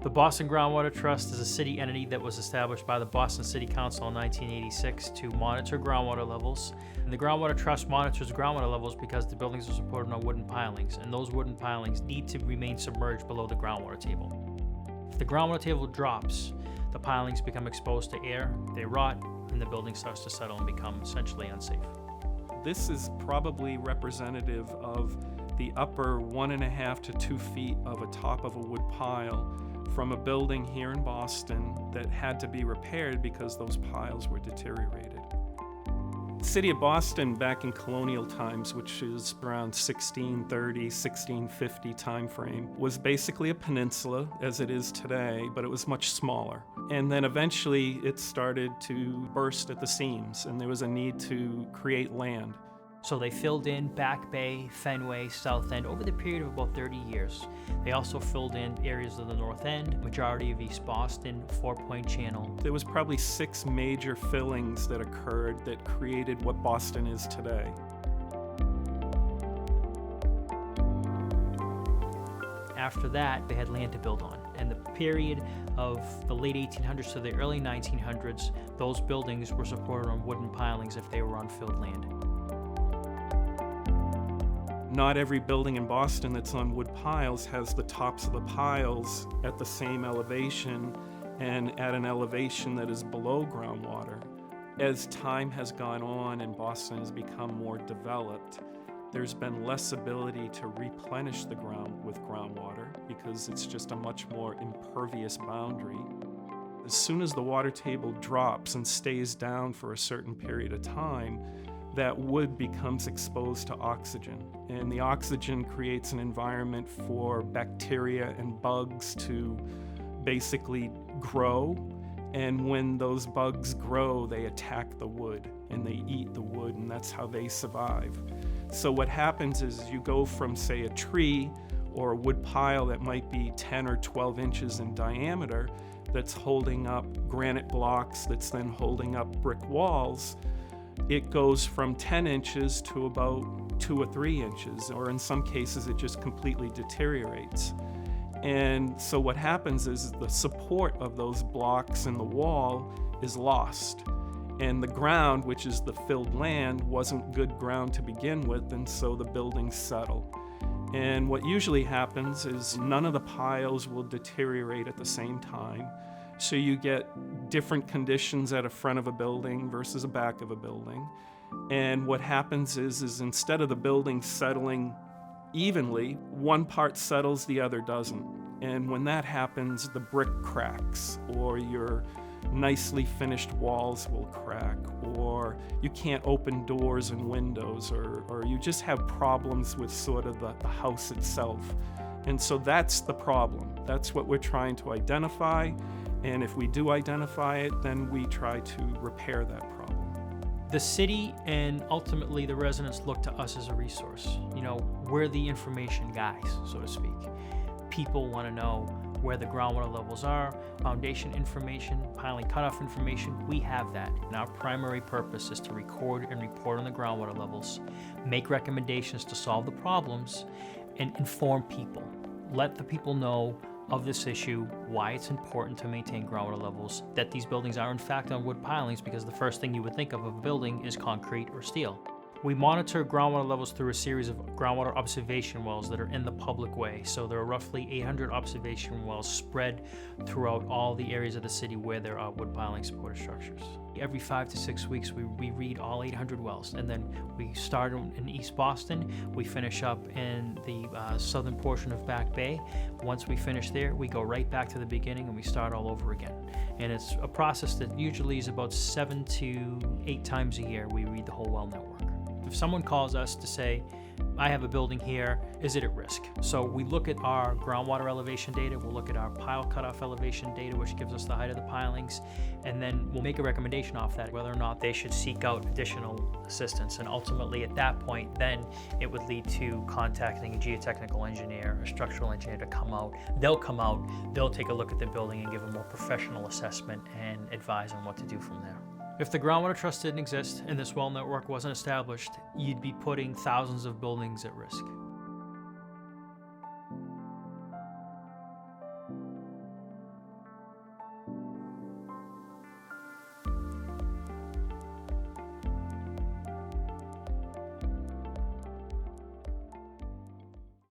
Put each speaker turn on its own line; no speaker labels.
The Boston Groundwater Trust is a city entity that was established by the Boston City Council in 1986 to monitor groundwater levels. And the Groundwater Trust monitors groundwater levels because the buildings are supported on wooden pilings, and those wooden pilings need to remain submerged below the groundwater table. If the groundwater table drops, the pilings become exposed to air, they rot, and the building starts to settle and become essentially unsafe.
This is probably representative of the upper 1.5 to 2 feet of a top of a wood pile from a building here in Boston that had to be repaired because those piles were deteriorated. The city of Boston back in colonial times, which is around 1630, 1650 time frame, was basically a peninsula as it is today, but it was much smaller. And then eventually it started to burst at the seams, and there was a need to create land.
So they filled in Back Bay, Fenway, South End over the period of about 30 years. They also filled in areas of the North End, majority of East Boston, Four Point Channel.
There was probably 6 major fillings that occurred that created what Boston is today.
After that, they had land to build on. And the period of the late 1800s to the early 1900s, those buildings were supported on wooden pilings if they were on filled land.
Not every building in Boston that's on wood piles has the tops of the piles at the same elevation and at an elevation that is below groundwater. As time has gone on and Boston has become more developed, there's been less ability to replenish the ground with groundwater because it's just a much more impervious boundary. As soon as the water table drops and stays down for a certain period of time, that wood becomes exposed to oxygen, and the oxygen creates an environment for bacteria and bugs to basically grow, and when those bugs grow, they attack the wood and they eat the wood, and that's how they survive. So what happens is you go from, say, a tree or a wood pile that might be 10 or 12 inches in diameter that's holding up granite blocks that's then holding up brick walls. It goes from 10 inches to about 2 or 3 inches, or in some cases it just completely deteriorates. And so what happens is the support of those blocks in the wall is lost. And the ground, which is the filled land, wasn't good ground to begin with, and so the buildings settle. And what usually happens is none of the piles will deteriorate at the same time. So you get different conditions at a front of a building versus a back of a building. And what happens is instead of the building settling evenly, one part settles, the other doesn't. And when that happens, the brick cracks, or your nicely finished walls will crack, or you can't open doors and windows, or you just have problems with sort of the house itself. And so that's the problem. That's what we're trying to identify. And if we do identify it, then we try to repair that problem.
The city and ultimately the residents look to us as a resource. You know, we're the information guys, so to speak. People want to know where the groundwater levels are, foundation information, piling cutoff information. We have that. And our primary purpose is to record and report on the groundwater levels, make recommendations to solve the problems, and inform people. Let the people know of this issue, why it's important to maintain groundwater levels, that these buildings are in fact on wood pilings, because the first thing you would think of a building is concrete or steel. We monitor groundwater levels through a series of groundwater observation wells that are in the public way. So there are roughly 800 observation wells spread throughout all the areas of the city where there are wood piling supported structures. Every 5 to 6 weeks, we read all 800 wells, and then we start in East Boston. We finish up in the southern portion of Back Bay. Once we finish there, we go right back to the beginning and we start all over again. And it's a process that usually is about 7 to 8 times a year. We read the whole well network. If someone calls us to say, I have a building here, is it at risk? So we look at our groundwater elevation data, we'll look at our pile cutoff elevation data, which gives us the height of the pilings, and then we'll make a recommendation off that, whether or not they should seek out additional assistance. And ultimately at that point, then it would lead to contacting a geotechnical engineer, a structural engineer to come out. They'll come out, they'll take a look at the building and give a more professional assessment and advise on what to do from there. If the Groundwater Trust didn't exist and this well network wasn't established, you'd be putting thousands of buildings at risk.